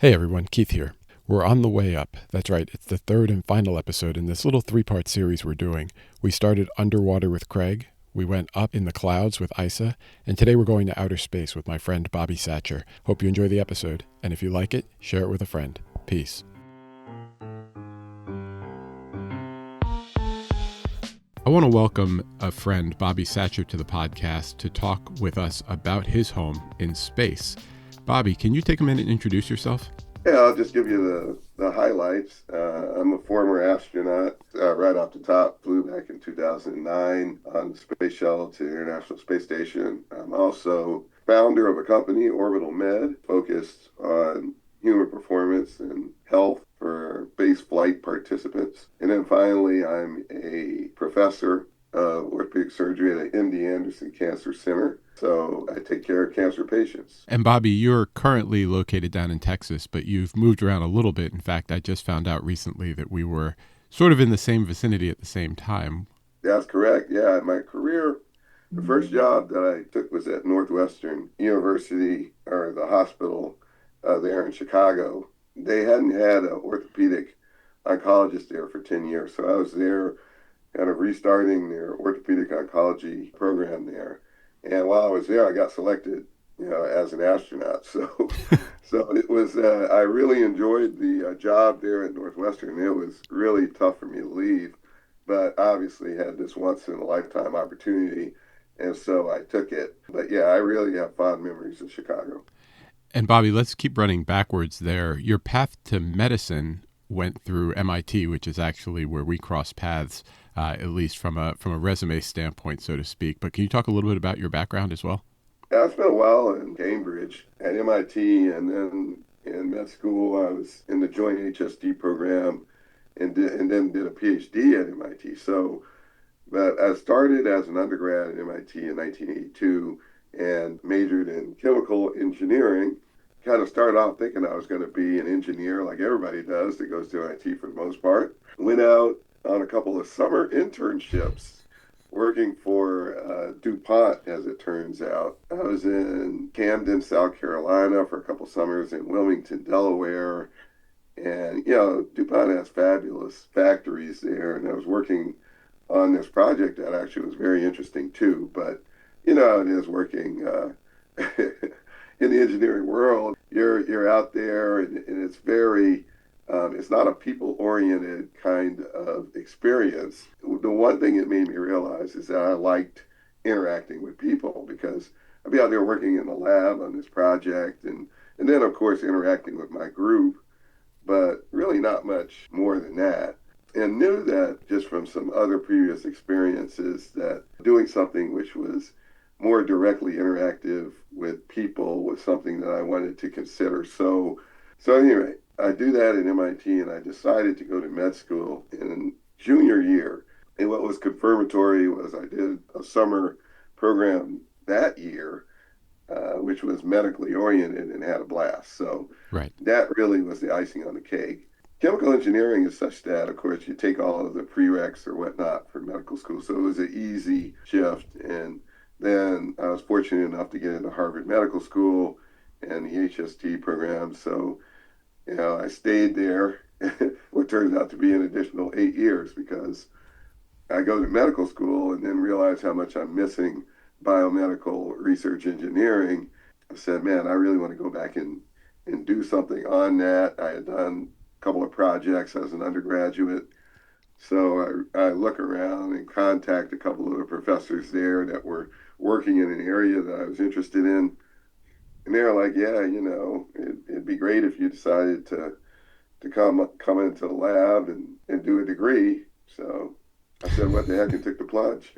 Hey everyone, Keith here. We're on the way up. That's right, it's the third and final episode in this little three-part series we're doing. We started underwater with Craig, we went up in the clouds with Isa, and today we're going to outer space with my friend Bobby Satcher. Hope you enjoy the episode, and if you like it, share it with a friend. Peace. I want to welcome a friend, Bobby Satcher, to the podcast to talk with us about his home in space. Bobby, can you take a minute and introduce yourself? Yeah, I'll just give you the highlights. I'm a former astronaut. Right off the top, flew back in 2009 on the space shuttle to the International Space Station. I'm also founder of a company, Orbital Med, focused on human performance and health for space flight participants. And then finally, I'm a professor of orthopedic surgery at MD Anderson Cancer Center. So I take care of cancer patients. And Bobby, you're currently located down in Texas, but you've moved around a little bit. In fact, I just found out recently that we were sort of in the same vicinity at the same time. That's correct. Yeah, my career, the first job that I took was at Northwestern University, or the hospital there in Chicago. They hadn't had an orthopedic oncologist there for 10 years. So I was there kind of restarting their orthopedic oncology program there. And while I was there, I got selected, as an astronaut. So it was. I really enjoyed the job there at Northwestern. It was really tough for me to leave, but obviously had this once in a lifetime opportunity, and so I took it. But yeah, I really have fond memories of Chicago. And Bobby, let's keep running backwards there. Your path to medicine went through MIT, which is actually where we cross paths, at least from a resume standpoint, so to speak. But can you talk a little bit about your background as well? Yeah, I spent a while in Cambridge at MIT, and then in med school, I was in the joint HSD program, and then did a PhD at MIT. So, but I started as an undergrad at MIT in 1982 and majored in chemical engineering. Kind of started off thinking I was going to be an engineer like everybody does that goes to MIT for the most part. Went out on a couple of summer internships working for DuPont, as it turns out. I was in Camden, South Carolina for a couple summers, in Wilmington, Delaware. And, DuPont has fabulous factories there. And I was working on this project that actually was very interesting too. But, it is working in the engineering world. You're out there, and it's very it's not a people-oriented kind of experience. The one thing it made me realize is that I liked interacting with people, because I'd be out there working in the lab on this project, and then, of course, interacting with my group, but really not much more than that. And knew that just from some other previous experiences that doing something which was more directly interactive with people was something that I wanted to consider. So anyway, I do that at MIT, and I decided to go to med school in junior year. And what was confirmatory was I did a summer program that year, which was medically oriented, and had a blast. So Right. that really was the icing on the cake. Chemical engineering is such that, of course, you take all of the prereqs or whatnot for medical school. So it was an easy shift. And then I was fortunate enough to get into Harvard Medical School and the HST program. So, I stayed there, what turns out to be an additional 8 years, because I go to medical school and then realize how much I'm missing biomedical research engineering. I said, man, I really want to go back and do something on that. I had done a couple of projects as an undergraduate. So I look around and contact a couple of the professors there that were working in an area that I was interested in. And they're like, yeah, it'd be great if you decided to come into the lab and do a degree. So I said, what the heck, and took the plunge.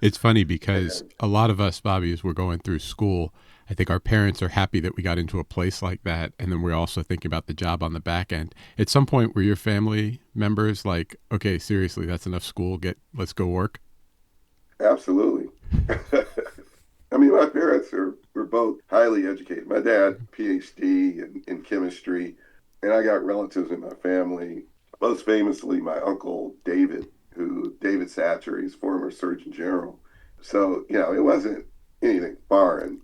It's funny because a lot of us, Bobby, as we're going through school, I think our parents are happy that we got into a place like that. And then we're also thinking about the job on the back end. At some point, were your family members like, okay, seriously, that's enough school, let's go work? Absolutely. I mean, my parents were both highly educated. My dad, PhD in chemistry, and I got relatives in my family, most famously my uncle David Satcher. He's former Surgeon General. So, it wasn't anything foreign,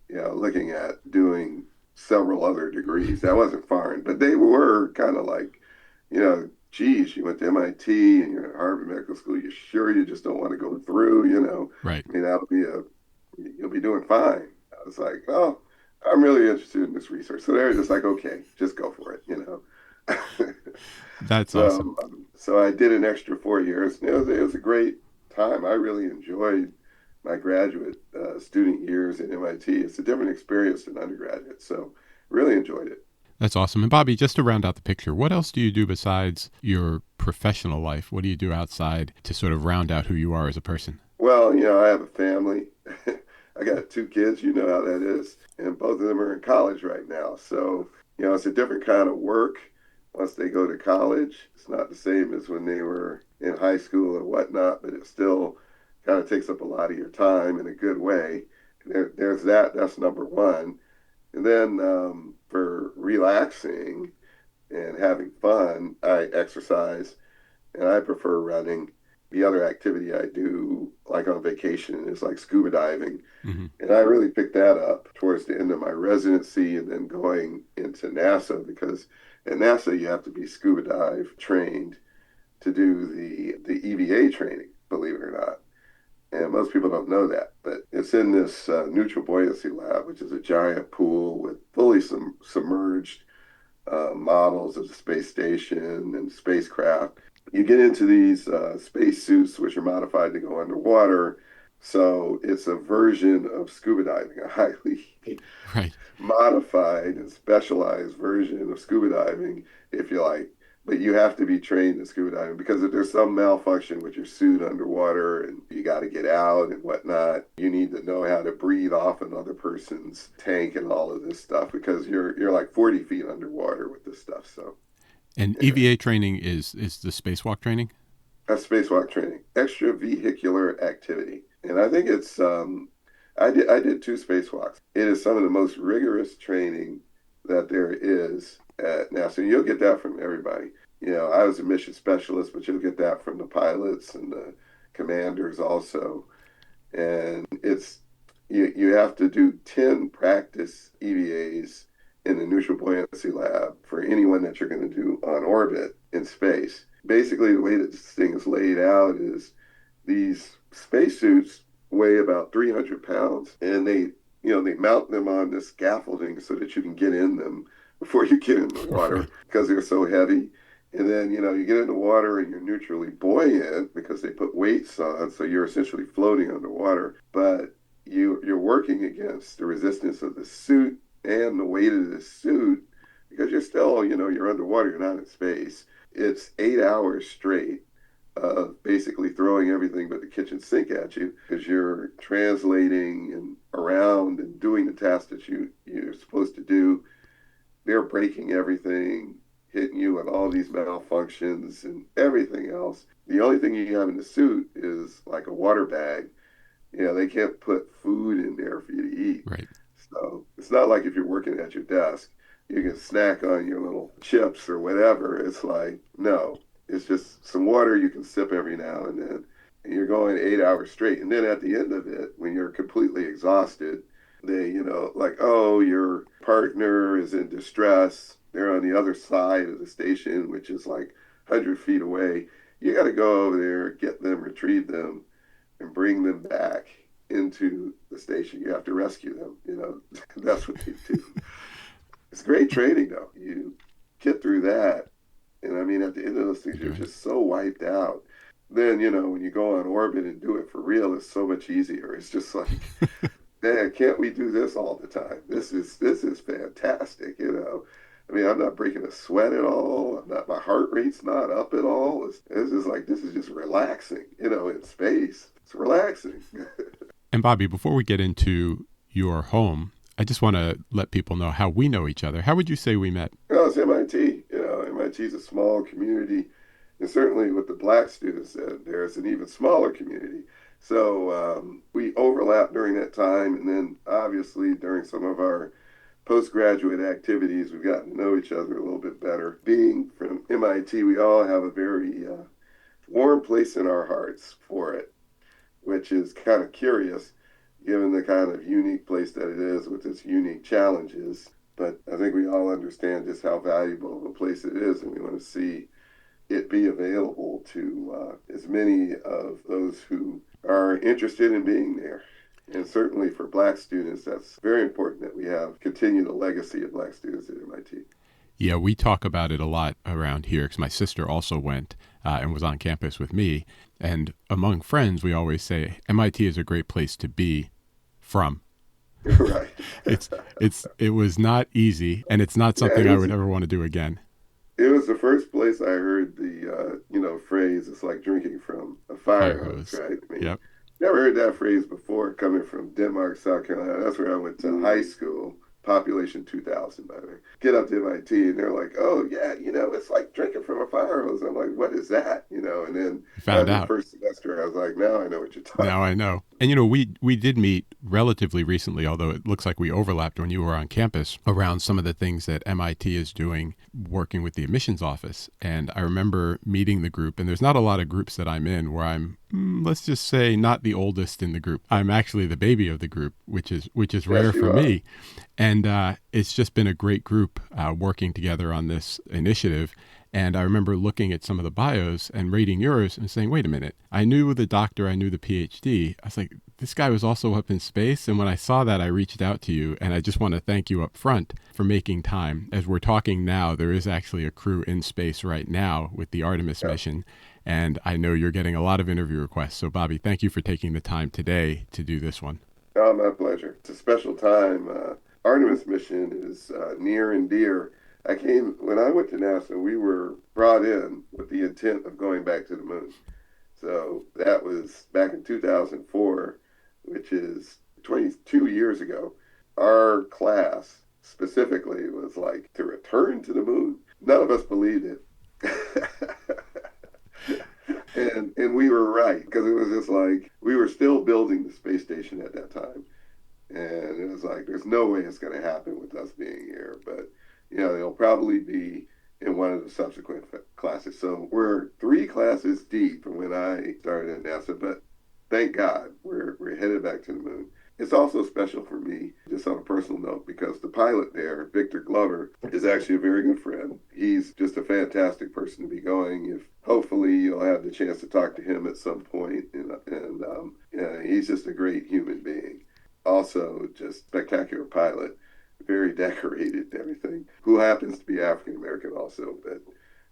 looking at doing several other degrees. That wasn't foreign, but they were kind of like, geez, you went to MIT and you're at Harvard Medical School. You sure you just don't want to go through, Right. I mean, you'll be doing fine. I was like, oh, I'm really interested in this research. So they're just like, okay, just go for it. That's awesome. So I did an extra 4 years. It was a great time. I really enjoyed my graduate student years at MIT. It's a different experience than undergraduate, so really enjoyed it. That's awesome. And Bobby, just to round out the picture, what else do you do besides your professional life? What do you do outside to sort of round out who you are as a person? Well, I have a family. I got two kids, you know how that is, and both of them are in college right now. So, it's a different kind of work once they go to college. It's not the same as when they were in high school and whatnot, but it still kind of takes up a lot of your time in a good way. There's that. That's number one. And then for relaxing and having fun, I exercise and I prefer running. The other activity I do, like on vacation, is like scuba diving. Mm-hmm. And I really picked that up towards the end of my residency and then going into NASA because at NASA you have to be scuba dive trained to do the EVA training, believe it or not. And most people don't know that, but it's in this neutral buoyancy lab, which is a giant pool with fully submerged models of the space station and spacecraft. You get into these space suits, which are modified to go underwater. So it's a version of scuba diving, a highly Right. modified and specialized version of scuba diving, if you like. But you have to be trained in scuba diving because if there's some malfunction with your suit underwater and you got to get out and whatnot, you need to know how to breathe off another person's tank and all of this stuff because you're like 40 feet underwater with this stuff. So And yeah, EVA training is the spacewalk training? that's spacewalk training, extravehicular activity, and I think it's I did two spacewalks. It is some of the most rigorous training that there is at NASA. You'll get that from everybody. I was a mission specialist, but you'll get that from the pilots and the commanders also. And you have to do 10 practice EVAs in the neutral buoyancy lab for anyone that you're going to do on orbit in space. Basically, the way that this thing is laid out is these spacesuits weigh about 300 pounds, and they mount them on this scaffolding so that you can get in them before you get in the water Right. because they're so heavy. And then, you get in the water and you're neutrally buoyant because they put weights on, so you're essentially floating underwater. But you're working against the resistance of the suit and the weight of the suit because you're still, you're underwater, you're not in space. It's 8 hours straight of basically throwing everything but the kitchen sink at you because you're translating and around and doing the tasks that you're supposed to do. They're breaking everything, hitting you with all these malfunctions and everything else. The only thing you have in the suit is like a water bag. They can't put food in there for you to eat. Right. So it's not like if you're working at your desk, you can snack on your little chips or whatever. It's like, no, it's just some water you can sip every now and then. And you're going 8 hours straight. And then at the end of it, when you're completely exhausted, they, like, oh, your partner is in distress. They're on the other side of the station, which is like 100 feet away. You got to go over there, get them, retrieve them, and bring them back into the station. You have to rescue them. That's what they do. It's great training, though. You get through that. And I mean, at the end of those things, you're Right. just so wiped out. Then, when you go on orbit and do it for real, it's so much easier. It's just like, man, can't we do this all the time? This is fantastic. I mean, I'm not breaking a sweat at all. My heart rate's not up at all. It's just like this is just relaxing, in space. It's relaxing. And Bobby, before we get into your home, I just want to let people know how we know each other. How would you say we met? Well, it's MIT. MIT is a small community, and certainly with the black students, there's an even smaller community. So we overlapped during that time, and then obviously during some of our postgraduate activities, we've gotten to know each other a little bit better. Being from MIT, we all have a very warm place in our hearts for it, which is kind of curious given the kind of unique place that it is with its unique challenges. But I think we all understand just how valuable of a place it is, and we want to see it be available to as many of those who are interested in being there. And certainly for Black students, that's very important that we have continue the legacy of Black students at MIT. Yeah, we talk about it a lot around here because my sister also went and was on campus with me. And among friends, we always say MIT is a great place to be from. Right. It was not easy, and it's not Yeah, something I would ever want to do again. it was the first place I heard the phrase. It's like drinking from a fire Fire hose, hose. right? I mean, Yep. never heard that phrase before. Coming from Denmark, South Carolina, that's where I went to high school. Population 2,000, by the way. Get up to MIT, and they're like, "Oh yeah, it's like drinking from a fire hose." I'm like, "What is that?" And then Found after the out. first semester, I was like, "Now I know what you're talking Now I know. And we did meet relatively recently, although it looks like we overlapped when you were on campus around some of the things that MIT is doing working with the admissions office. And I remember meeting the group, and there's not a lot of groups that I'm in where I'm let's just say not the oldest in the group. I'm actually the baby of the group, which is rare Yes, you for are. me. And it's just been a great group working together on this initiative. And I remember looking at some of the bios and reading yours and saying, wait a minute, I knew the doctor, I knew the PhD. I was like, this guy was also up in space. And when I saw that, I reached out to you. And I just want to thank you up front for making time. As we're talking now, there is actually a crew in space right now with the Artemis Yeah. mission. And I know you're getting a lot of interview requests. So, Bobby, thank you for taking the time today to do this one. Oh, my pleasure. It's a special time. Artemis mission is near and dear. When I went to NASA, we were brought in with the intent of going back to the moon. So that was back in 2004, which is 22 years ago. Our class specifically was like, to return to the moon? None of us believed it. And we were right, because it was just like we were still building the space station at that time. And it was like, there's no way it's going to happen with us being here. But, it'll probably be in one of the subsequent classes. So we're 3 classes deep from when I started at NASA. But thank God we're headed back to the moon. It's also special for me, just on a personal note, because the pilot there, Victor Glover, is actually a very good friend. He's just a fantastic person to be going. If hopefully you'll have the chance to talk to him at some point, and yeah, he's just a great human being. Also, just spectacular pilot, very decorated and everything. Who happens to be African American also, but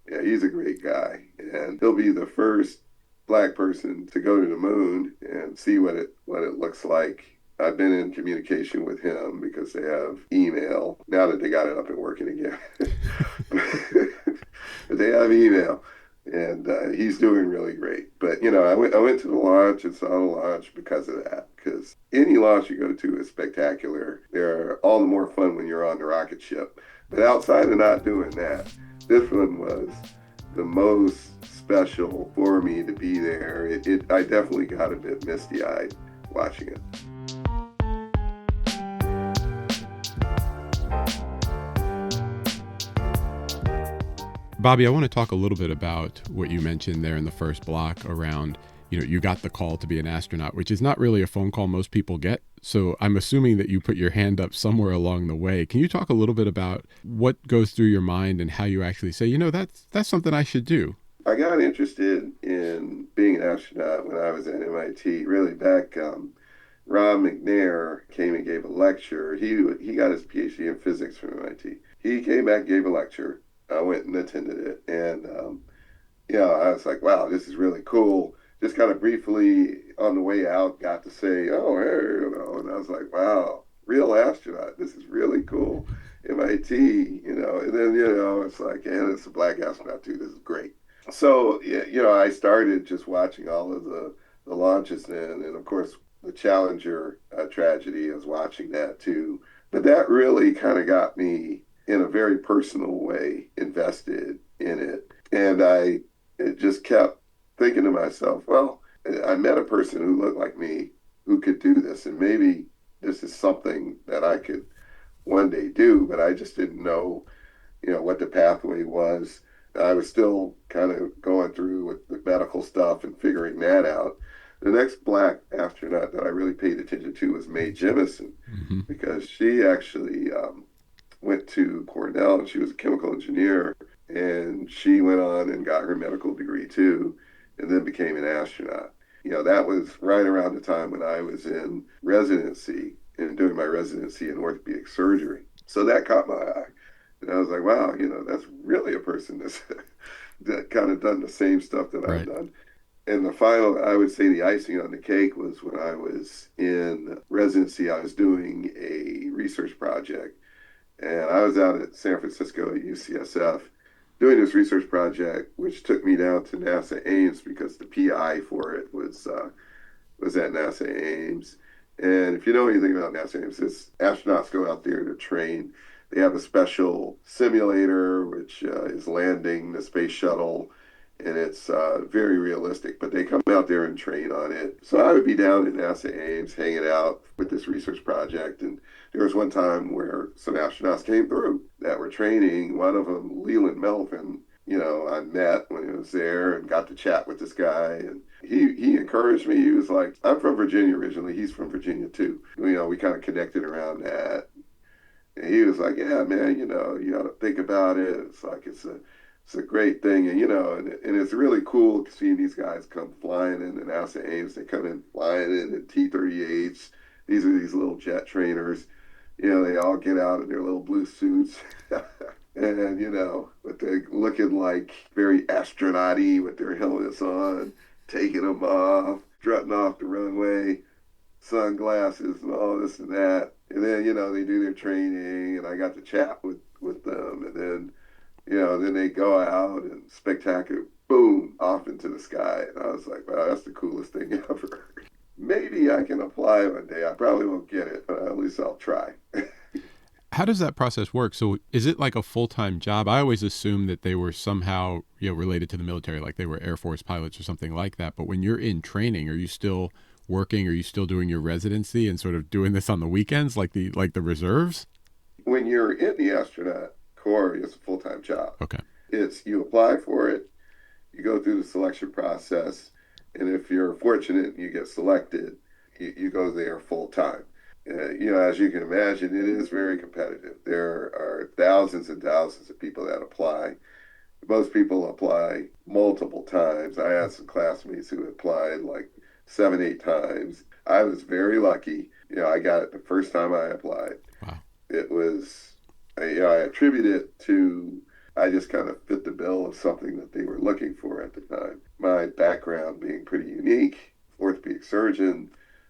yeah, he's a great guy, and he'll be the first Black person to go to the moon and see what it looks like. I've been in communication with him because they have email now that they got it up and working again. But they have email, and he's doing really great. But I went to the launch and saw the launch because of that. Because any launch you go to is spectacular. They're all the more fun when you're on the rocket ship. But outside of not doing that, this one was the most special for me to be there. I definitely got a bit misty-eyed watching it. Bobby, I want to talk a little bit about what you mentioned there in the first block around, you got the call to be an astronaut, which is not really a phone call most people get. So I'm assuming that you put your hand up somewhere along the way. Can you talk a little bit about what goes through your mind and how you actually say, that's something I should do? I got interested in being an astronaut when I was at MIT, really back. Ron McNair came and gave a lecture. He got his PhD in physics from MIT. He came back and gave a lecture. I went and attended it, and I was like, wow, this is really cool. Just kind of briefly on the way out, got to say, oh, hey, and I was like, wow, real astronaut. This is really cool. MIT, and then it's like, and it's a Black astronaut too. This is great. So I started just watching all of the launches then, and of course the Challenger tragedy. I was watching that too, but that really kind of got me in a very personal way invested in it, and it just kept thinking to myself, well, I met a person who looked like me who could do this, and maybe this is something that I could one day do, but I just didn't know what the pathway was. I was still kind of going through with the medical stuff and figuring that out. The next Black astronaut that I really paid attention to was Mae Jemison, Mm-hmm. because she actually went to Cornell, and she was a chemical engineer, and she went on and got her medical degree too, and then became an astronaut. That was right around the time when I was in residency and doing my residency in orthopedic surgery. So that caught my eye. And I was like, wow, that's really a person that's that kind of done the same stuff that I've Right. done. And the final, I would say the icing on the cake was when I was in residency, I was doing a research project. And I was out at San Francisco at UCSF doing this research project, which took me down to NASA Ames because the PI for it was at NASA Ames. And if you know anything about NASA Ames, it's astronauts go out there to train. They have a special simulator, which is landing the space shuttle, and it's very realistic. But they come out there and train on it. So I would be down at NASA Ames hanging out with this research project. And there was one time where some astronauts came through that were training. One of them, Leland Melvin, I met when he was there and got to chat with this guy. And he encouraged me. He was like, I'm from Virginia originally. He's from Virginia too. We kind of connected around that. And he was like, yeah, man, you got to think about it. It's like, it's a great thing. And it's really cool seeing these guys come flying in the NASA Ames. They come in flying in T-38s. These are these little jet trainers. They all get out in their little blue suits. And, but they're looking like very astronaut-y with their helmets on, taking them off, strutting off the runway, sunglasses and all this and that. And then, they do their training, and I got to chat with them. And then, then they go out and spectacular, boom, off into the sky. And I was like, wow, that's the coolest thing ever. Maybe I can apply one day. I probably won't get it, but at least I'll try. How does that process work? So is it like a full-time job? I always assumed that they were somehow, related to the military, like they were Air Force pilots or something like that. But when you're in training, are you still working? Are you still doing your residency and sort of doing this on the weekends, like the reserves? When you're in the astronaut corps, it's a full-time job. Okay. It's you apply for it, you go through the selection process, and if you're fortunate and you get selected, you go there full-time. As you can imagine, it is very competitive. There are thousands and thousands of people that apply. Most people apply multiple times. I had some classmates who applied like 7, 8 times. I was very lucky. I got it the first time I applied. Wow. It was, I attribute it to, I just kind of fit the bill of something that they were looking for at the time. My background being pretty unique, orthopedic surgeon,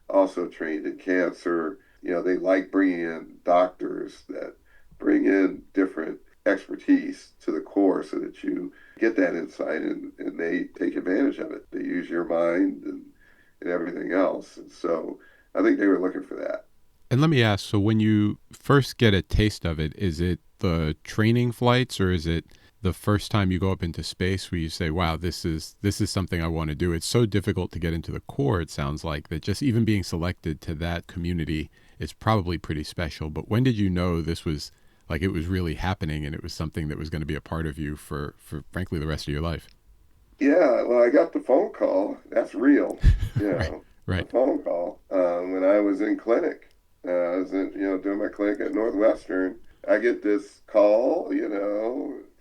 also trained in cancer. They like bringing in doctors that bring in different expertise to the core so that you get that insight and they take advantage of it. They use your mind and everything else. And so I think they were looking for that. And let me ask, so when you first get a taste of it, is it the training flights or is it the first time you go up into space where you say, wow, this is something I want to do? It's so difficult to get into the core, it sounds like, that just even being selected to that community is probably pretty special. But when did you know this was, like, it was really happening and it was something that was going to be a part of you for frankly, the rest of your life? Yeah, well, I got the phone call. That's real. Right. The Right. phone call when I was in clinic. I was doing my clinic at Northwestern. I get this call,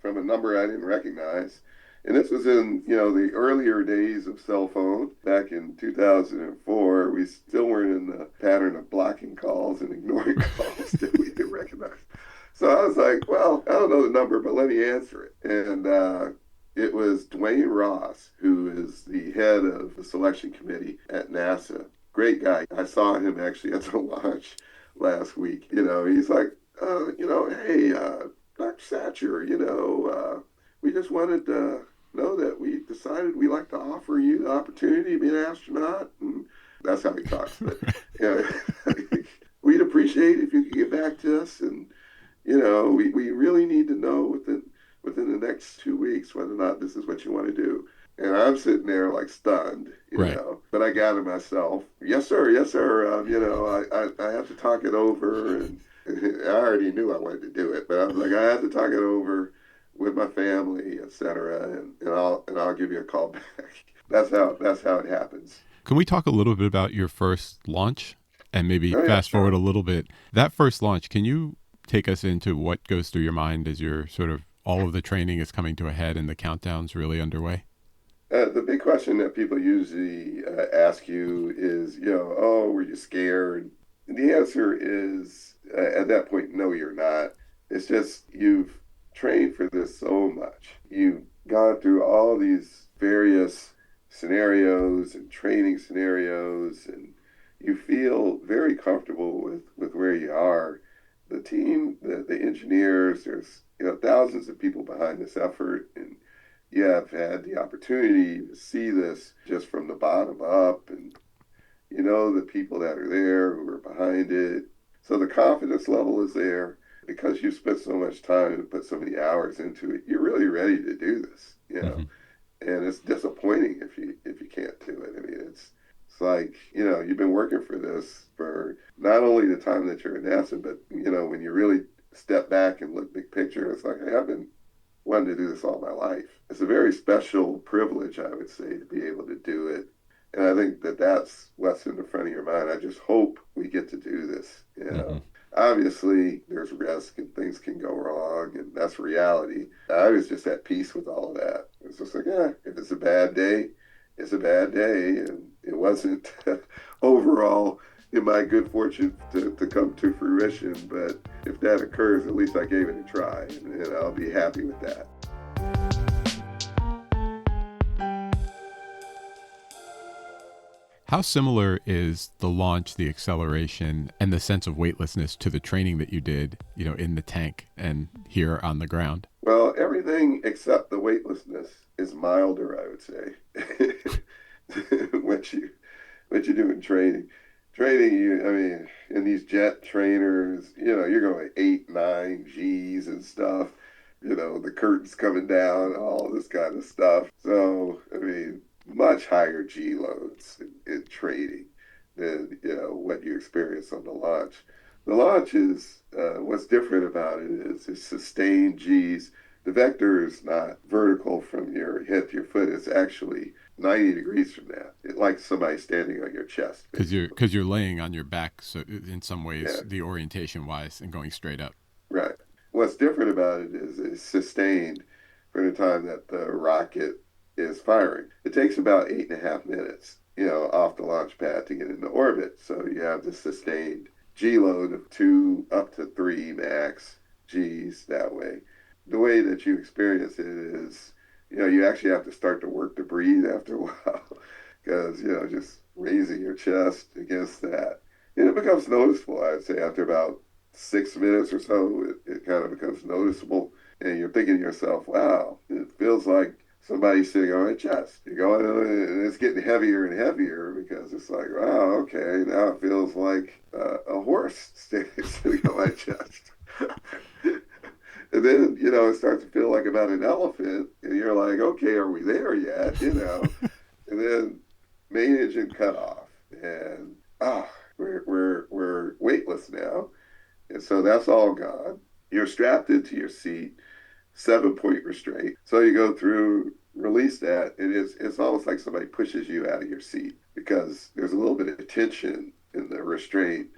from a number I didn't recognize. And this was in, the earlier days of cell phone. Back in 2004, we still weren't in the pattern of blocking calls and ignoring calls that we didn't recognize. So I was like, well, I don't know the number, but let me answer it. And it was Dwayne Ross, who is the head of the selection committee at NASA. Great guy. I saw him actually at the launch last week. He's like, hey, Dr. Satcher, we just wanted to know that we decided we'd like to offer you the opportunity to be an astronaut. And that's how he talks. But, we'd appreciate if you could get back to us. And, we really need to know within the next 2 weeks whether or not this is what you want to do. And I'm sitting there like stunned, Right. but I gather myself. Yes, sir. Yes, sir. I have to talk it over. And I already knew I wanted to do it, but I was like, I have to talk it over with my family, etc. And I'll give you a call back. That's how it happens. Can we talk a little bit about your first launch and maybe Oh, yeah, fast sure. forward a little bit? That first launch, can you take us into what goes through your mind as you're sort of all of the training is coming to a head and the countdown's really underway? The big question that people usually ask you is, oh, were you scared? And the answer is, at that point, no, you're not. It's just you've trained for this so much. You've gone through all these various scenarios and training scenarios, and you feel very comfortable with where you are. The team, the engineers, there's thousands of people behind this effort, and you have had the opportunity to see this just from the bottom up, and the people that are there who are behind it. So the confidence level is there because you spent so much time and put so many hours into it. You're really ready to do this. And it's disappointing if you can't do it. I mean, it's like you've been working for this for not only the time that you're in NASA, but when you really step back and look big picture, it's like, hey, I've been wanting to do this all my life. It's a very special privilege, I would say, to be able to do it. And I think that's what's in the front of your mind. I just hope we get to do this. Obviously, there's risk and things can go wrong, and that's reality. I was just at peace with all of that. It's just like, if it's a bad day, it's a bad day. And it wasn't overall in my good fortune to come to fruition. But if that occurs, at least I gave it a try, and I'll be happy with that. How similar is the launch, the acceleration, and the sense of weightlessness to the training that you did, in the tank and here on the ground? Well, everything except the weightlessness is milder, I would say. what you do in training. In these jet trainers, you're going 8, 9 Gs and stuff. The curtains coming down, all this kind of stuff. So, much higher G loads in training than what you experience on the launch. The launch is what's different about it is it's sustained G's. The vector is not vertical from your head to your foot. It's actually 90 degrees from that. It's like somebody standing on your chest. Because you're laying on your back, so in some ways, the orientation wise, and going straight up. Right. What's different about it is it's sustained for the time that the rocket is firing. It takes about 8.5 minutes, off the launch pad to get into orbit. So you have the sustained G load of 2 up to 3 max Gs that way. The way that you experience it is, you actually have to start to work to breathe after a while because, just raising your chest against that. And it becomes noticeable, I'd say, after about 6 minutes or so, it kind of becomes noticeable. And you're thinking to yourself, wow, it feels like somebody's sitting on my chest. You're going, and it's getting heavier and heavier because it's like, wow, okay, now it feels like a horse sitting on my chest. And then, it starts to feel like about an elephant, and you're like, okay, are we there yet? And then main engine cut off, and we're weightless now, and so that's all gone. You're strapped into your seat, 7-point restraint. So you go through, release that, and it's almost like somebody pushes you out of your seat because there's a little bit of tension in the restraint.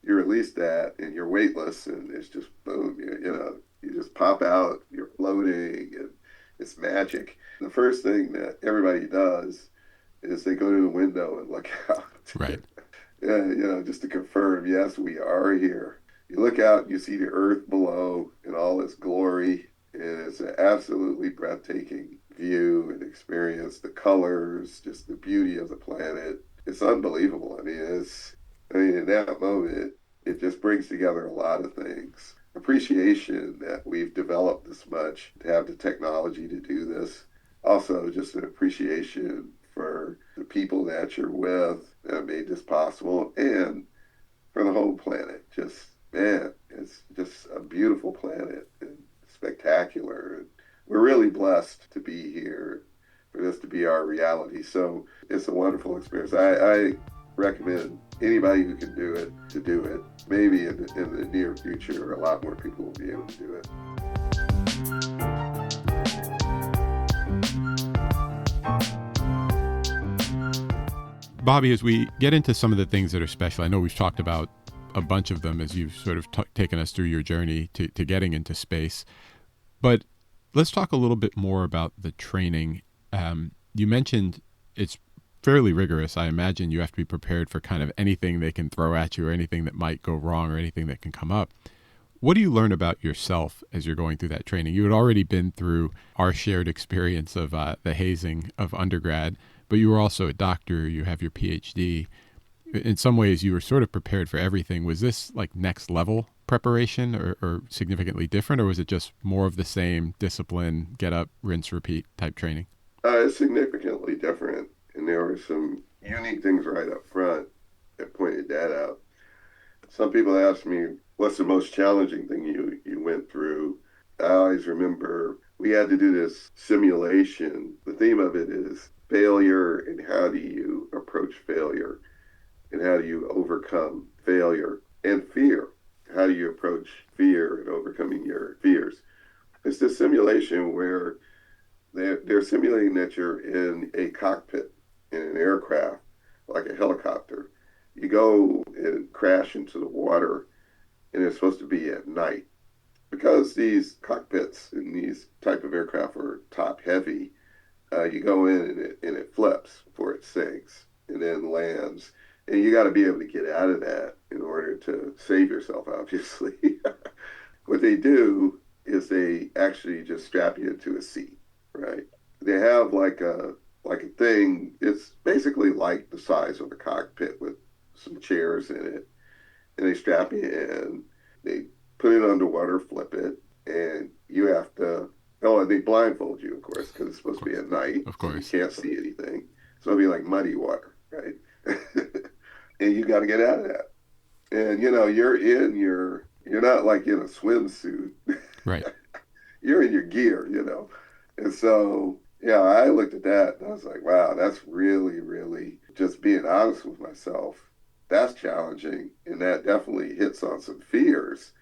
You release that, and you're weightless, and it's just boom. You just pop out. You're floating, and it's magic. The first thing that everybody does is they go to the window and look out. Right. Just to confirm, yes, we are here. You look out, and you see the Earth below in all its glory. And it's an absolutely breathtaking view and experience. The colors, just the beauty of the planet. It's unbelievable. In that moment, it just brings together a lot of things. Appreciation that we've developed this much to have the technology to do this. Also, just an appreciation for the people that you're with that made this possible and for the whole planet. It's just a beautiful planet and spectacular. And we're really blessed to be here, for this to be our reality. So it's a wonderful experience. I recommend anybody who can do it to do it. Maybe in the near future, a lot more people will be able to do it. Bobby, as we get into some of the things that are special, I know we've talked about a bunch of them as you've sort of taken us through your journey to getting into space. But let's talk a little bit more about the training. You mentioned it's fairly rigorous. I imagine you have to be prepared for kind of anything they can throw at you or anything that might go wrong or anything that can come up. What do you learn about yourself as you're going through that training? You had already been through our shared experience of the hazing of undergrad, but you were also a doctor. You have your PhD. In some ways, you were sort of prepared for everything. Was this like next level preparation or significantly different, or was it just more of the same discipline, get up, rinse, repeat type training? It's significantly different. And there were some unique things right up front that pointed that out. Some people ask me, what's the most challenging thing you went through? I always remember we had to do this simulation. The theme of it is failure and how do you approach failure and how do you overcome failure and fear. How do you approach fear and overcoming your fears? It's this simulation where they're simulating that you're in a cockpit in an aircraft, like a helicopter. You go and crash into the water, and it's supposed to be at night. Because these cockpits in these type of aircraft are top heavy, you go in and it flips before it sinks and then lands. And you got to be able to get out of that in order to save yourself, obviously. What they do is they actually just strap you into a seat, right? They have like a thing. It's basically like the size of a cockpit with some chairs in it, and they strap you in. They put it underwater, flip it, and you have to. Oh, and they blindfold you, of course, because it's supposed to be at night, Of so you course. can't see anything. So it'll be like muddy water, right? And you got to get out of that. And you're not like in a swimsuit. Right. You're in your gear. And so, yeah, I looked at that and I was like, wow, that's really, really just being honest with myself. That's challenging. And that definitely hits on some fears,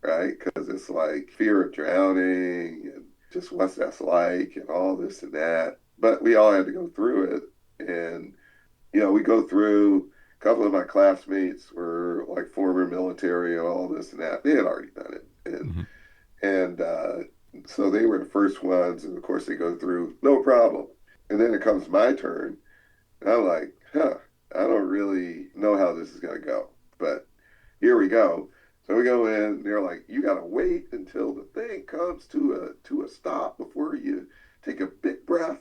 right? Because it's like fear of drowning and just what's that's like and all this and that. But we all had to go through it. And, we go through, a couple of my classmates were like former military and all this and that. They had already done it. Mm-hmm. And so they were the first ones. And of course, they go through, no problem. And then it comes my turn. And I'm like, I don't really know how this is going to go. But here we go. So we go in, and they're like, you got to wait until the thing comes to a stop before you take a big breath.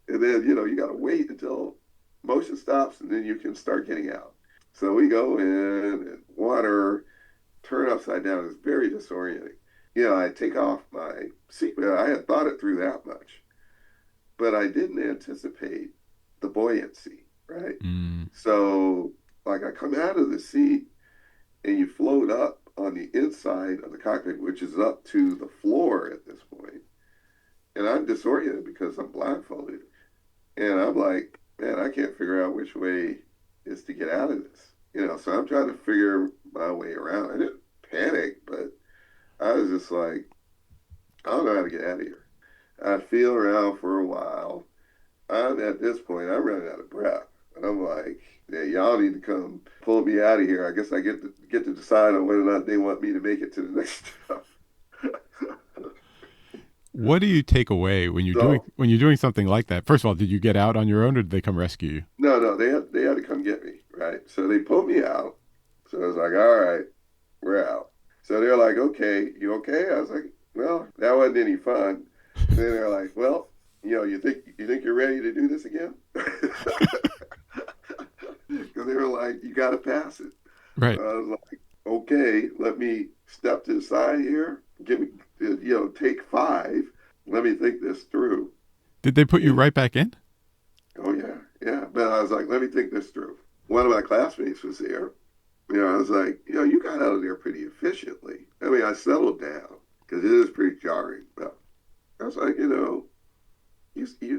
And then, you got to wait until motion stops and then you can start getting out. So we go in and water, turn upside down. It's very disorienting. I take off my seatbelt. I had thought it through that much, but I didn't anticipate the buoyancy, right? Mm. So, like, I come out of the seat and you float up on the inside of the cockpit, which is up to the floor at this point. And I'm disoriented because I'm blindfolded. And I'm like, man, I can't figure out which way is to get out of this. So I'm trying to figure my way around. I didn't panic, but I was just like, I don't know how to get out of here. I feel around for a while. I'm at this point, I'm running out of breath. And I'm like, yeah, y'all need to come pull me out of here. I guess I get to decide on whether or not they want me to make it to the next step. What do you take away So when you're doing something like that? First of all, did you get out on your own, or did they come rescue you? no, they had to come get me, right? So they pulled me out. So I was like, all right, we're out. So they're like, okay, you okay? I was like, well, that wasn't any fun. And then they're like, well, you think you're ready to do this again? Because they were like, you got to pass it. Right. So I was like, okay, let me step to the side here. Give me, take 5. Let me think this through. Did they put you And right back in? oh yeah, yeah. But I was like, let me think this through. One of my classmates was there. I was like, you got out of there pretty efficiently. I mean, I settled down because it is pretty jarring. But I was like, you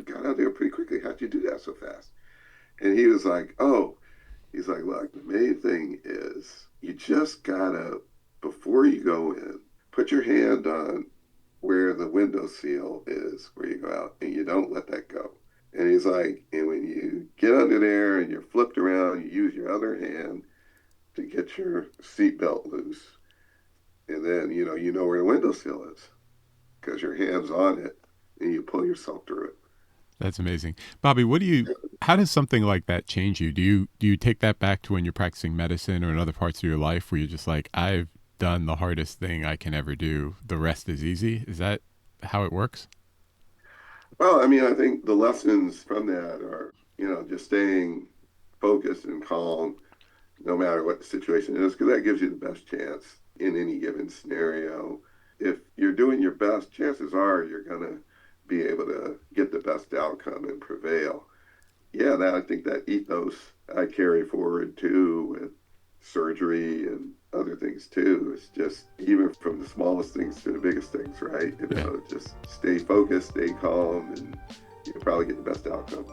got out there pretty quickly. How'd you do that so fast? And he was like, oh, he's like, look, the main thing is you just gotta, before you go in, put your hand on where the window seal is, where you go out, and you don't let that go. And he's like, and when you get under there and you're flipped around, you use your other hand to get your seatbelt loose. And then, you know where the windowsill is because your hand's on it and you pull yourself through it. That's amazing. Bobby, how does something like that change you? Do you take that back to when you're practicing medicine or in other parts of your life where you're just like, I've done the hardest thing I can ever do. The rest is easy. Is that how it works? Well, I mean, I think the lessons from that are, just staying focused and calm no matter what the situation is, because that gives you the best chance in any given scenario. If you're doing your best, chances are you're going to be able to get the best outcome and prevail. Yeah, I think that ethos I carry forward too with surgery and other things too. It's just even from the smallest things to the biggest things, right? Yeah. Just stay focused, stay calm, and you'll probably get the best outcome.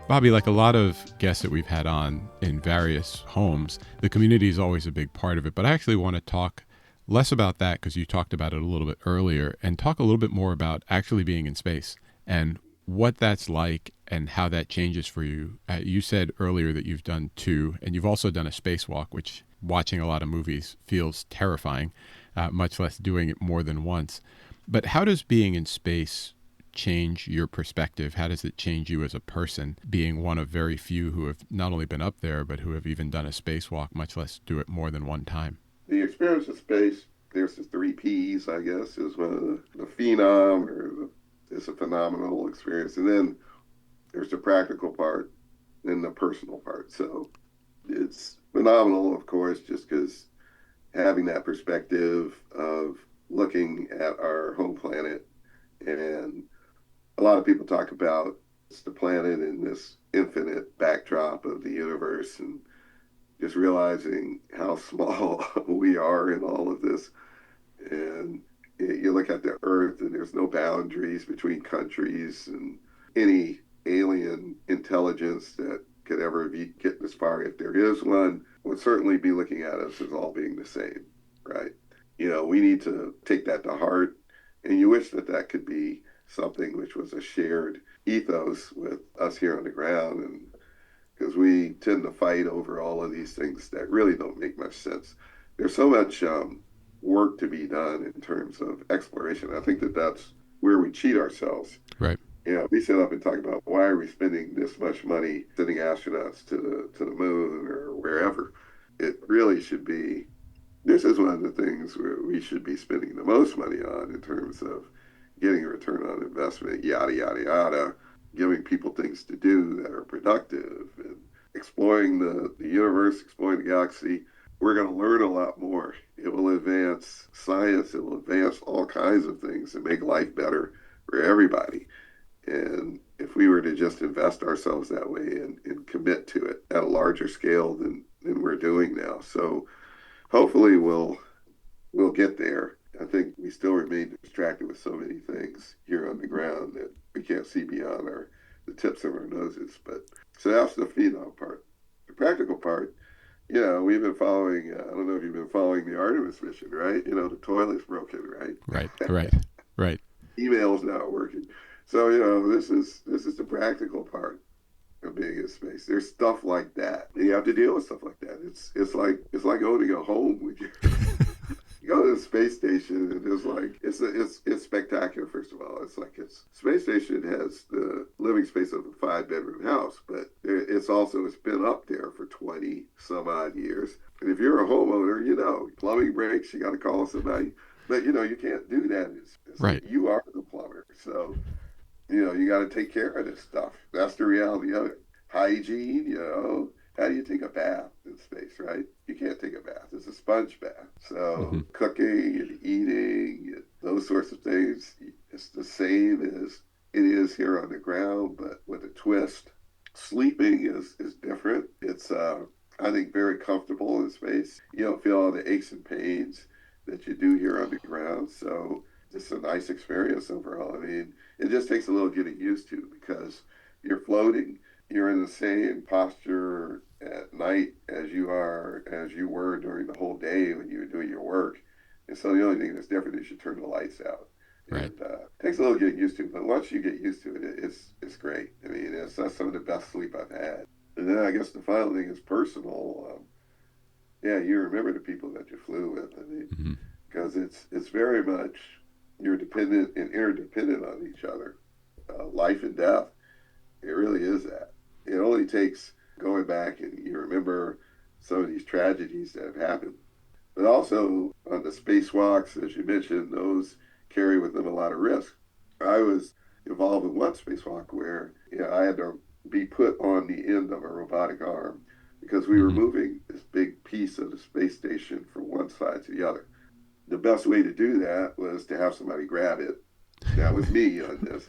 Bobby, like a lot of guests that we've had on in various homes, the community is always a big part of it. But I actually want to talk less about that because you talked about it a little bit earlier and talk a little bit more about actually being in space and what that's like and how that changes for you. You said earlier that you've done two, and you've also done a spacewalk, which watching a lot of movies feels terrifying, much less doing it more than once. But how does being in space change your perspective? How does it change you as a person, being one of very few who have not only been up there, but who have even done a spacewalk, much less do it more than one time? The experience of space, there's the three P's, I guess, is one of the phenom it's a phenomenal experience. And then there's the practical part and the personal part. So it's phenomenal, of course, just because having that perspective of looking at our home planet, and a lot of people talk about it's the planet in this infinite backdrop of the universe, and just realizing how small we are in all of this. And you look at the earth and there's no boundaries between countries, and any alien intelligence that could ever be get this far, if there is one, would certainly be looking at us as all being the same, right? We need to take that to heart, and you wish that that could be something which was a shared ethos with us here on the ground, and because we tend to fight over all of these things that really don't make much sense. There's so much work to be done in terms of exploration. I think that that's where we cheat ourselves. Right. We sit up and talk about why are we spending this much money sending astronauts to the moon or wherever. It really should be. This is one of the things where we should be spending the most money on in terms of getting a return on investment, yada yada yada, giving people things to do that are productive, and exploring the universe, exploring the galaxy. We're going to learn a lot more. It will advance science. It will advance all kinds of things and make life better for everybody. And if we were to just invest ourselves that way and commit to it at a larger scale than we're doing now. So hopefully we'll get there. I think we still remain distracted with so many things here on the ground that we can't see beyond the tips of our noses. But so that's the phenom part. The practical part, we've been following. I don't know if you've been following the Artemis mission, right? The toilet's broken, right? Right. Right. Right. Email's not working. So this is the practical part of being in space. There's stuff like that, and you have to deal with stuff like that. It's like owning a home when you go to the space station, and it's spectacular. First of all, it's space station has the living space of a 5-bedroom house, but it's been up there for 20 some odd years. And if you're a homeowner, plumbing breaks, you got to call somebody. But you can't do that. It's Right. like you are the plumber, so you got to take care of this stuff. That's the reality of it. Hygiene, how do you take a bath in space, right? You can't take a bath. It's a sponge bath. Mm-hmm. So cooking and eating, and those sorts of things, it's the same as it is here on the ground, but with a twist. Sleeping is different. It's, I think, very comfortable in space. You don't feel all the aches and pains that you do here on the ground. So it's a nice experience overall. I mean, it just takes a little getting used to because you're floating. You're in the same posture at night as you were during the whole day when you were doing your work. And so the only thing that's different is you turn the lights out. Right. And takes a little getting used to, but once you get used to it, it's great. I mean, that's some of the best sleep I've had. And then I guess the final thing is personal. Yeah, you remember the people that you flew with. I mean, Mm-hmm. because it's very much you're dependent and interdependent on each other. Life and death, it really is that. It only takes going back and you remember some of these tragedies that have happened. But also on the spacewalks, as you mentioned, those carry with them a lot of risk. I was involved in one spacewalk where I had to be put on the end of a robotic arm because we were Mm-hmm. moving this big piece of the space station from one side to the other. The best way to do that was to have somebody grab it. That was me on this.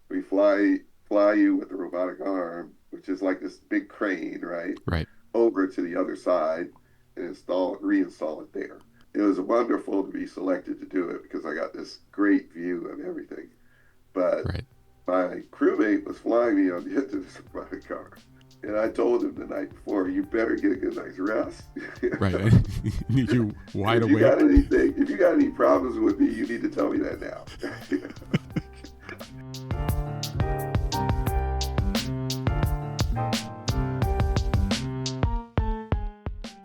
We fly you with a robotic arm, which is like this big crane, right, Right. over to the other side and reinstall it there. It was wonderful to be selected to do it because I got this great view of everything. But Right. my crewmate was flying me on the end of this robotic car. And I told him the night before, you better get a good night's rest. Right. I need you wide awake. If you got any problems with me, you need to tell me that now.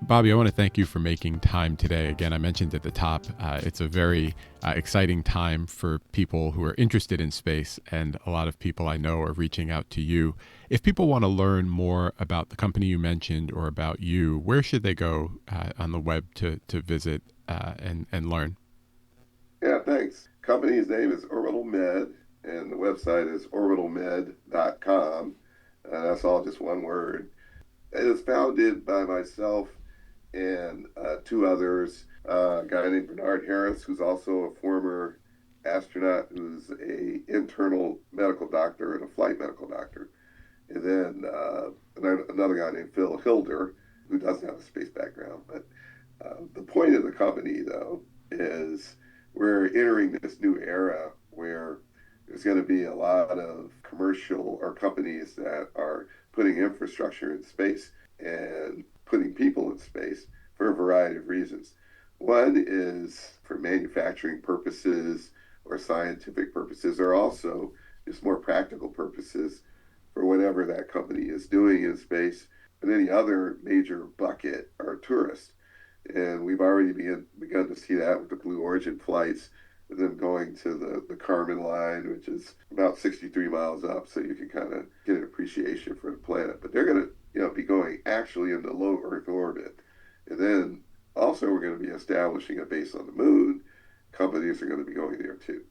Bobby, I want to thank you for making time today. Again, I mentioned at the top, it's a very exciting time for people who are interested in space, and a lot of people I know are reaching out to you. If people want to learn more about the company you mentioned or about you, where should they go on the web to visit and learn? Yeah, thanks. Company's name is Orbital Med, and the website is orbitalmed.com. That's all just one word. It is founded by myself and two others. A guy named Bernard Harris, who's also a former astronaut, who's a internal medical doctor and a flight medical doctor. And then another guy named Phil Hilder, who doesn't have a space background. But the point of the company, though, is we're entering this new era where there's going to be a lot of commercial or companies that are putting infrastructure in space and putting people in space for a variety of reasons. One is for manufacturing purposes or scientific purposes, or also just more practical purposes for whatever that company is doing in space. And then the other major bucket are tourists. And we've already begun to see that with the Blue Origin flights, with them going to the Kármán line, which is about 63 miles up, so you can kind of get an appreciation for the planet. But they're going to be going actually into low Earth orbit. And then also we're going to be establishing a base on the moon. Companies are going to be going there too.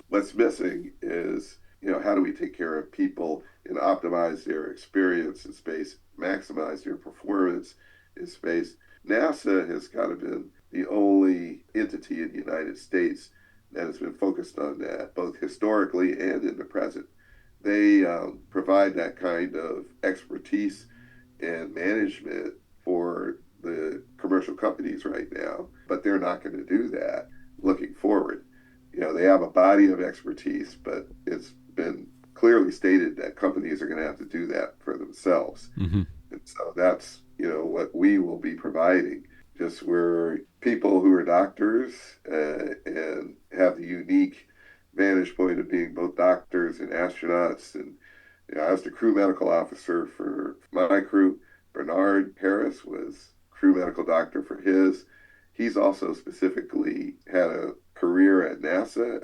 What's missing is, how do we take care of people and optimize their experience in space, maximize their performance in space? NASA has kind of been the only entity in the United States that has been focused on that, both historically and in the present. They provide that kind of expertise and management for the commercial companies right now, but they're not going to do that looking forward. They have a body of expertise, but it's been clearly stated that companies are going to have to do that for themselves. Mm-hmm. And so that's, what we will be providing. Just we're people who are doctors and have the unique vantage point of being both doctors and astronauts. And I was the crew medical officer for my crew. Bernard Harris was crew medical doctor for his. He's also specifically had a career at NASA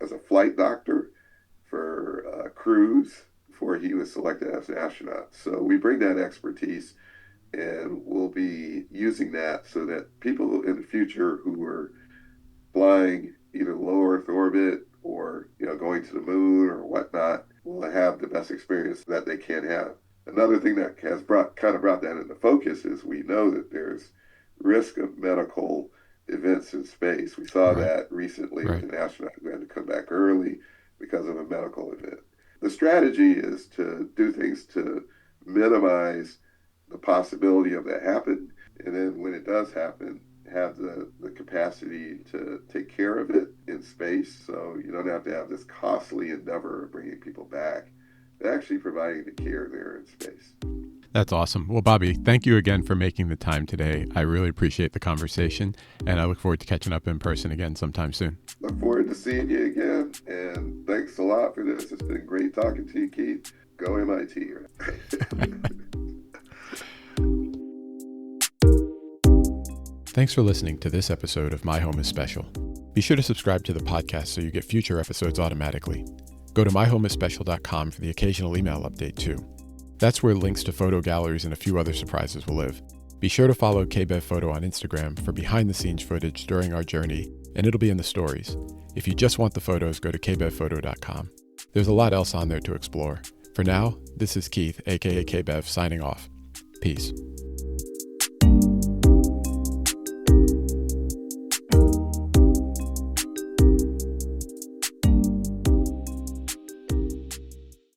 as a flight doctor for crews before he was selected as an astronaut. So we bring that expertise, and we'll be using that so that people in the future who are flying either low Earth orbit or going to the moon or whatnot will have the best experience that they can have. Another thing that has brought that into focus is we know that there's risk of medical events in space. We saw Right. that recently with Right. an astronaut who had to come back early because of a medical event. The strategy is to do things to minimize the possibility of that happening, and then when it does happen, have the capacity to take care of it in space, so you don't have to have this costly endeavor of bringing people back, but actually providing the care there in space. That's awesome. Well, Bobby, thank you again for making the time today. I really appreciate the conversation, and I look forward to catching up in person again sometime soon. Look forward to seeing you again, and thanks a lot for this. It's been great talking to you, Keith. Go MIT. Thanks for listening to this episode of My Home is Special. Be sure to subscribe to the podcast so you get future episodes automatically. Go to myhomeisspecial.com for the occasional email update too. That's where links to photo galleries and a few other surprises will live. Be sure to follow KBev Photo on Instagram for behind-the-scenes footage during our journey, and it'll be in the stories. If you just want the photos, go to kbevphoto.com. There's a lot else on there to explore. For now, this is Keith, aka KBev, signing off. Peace.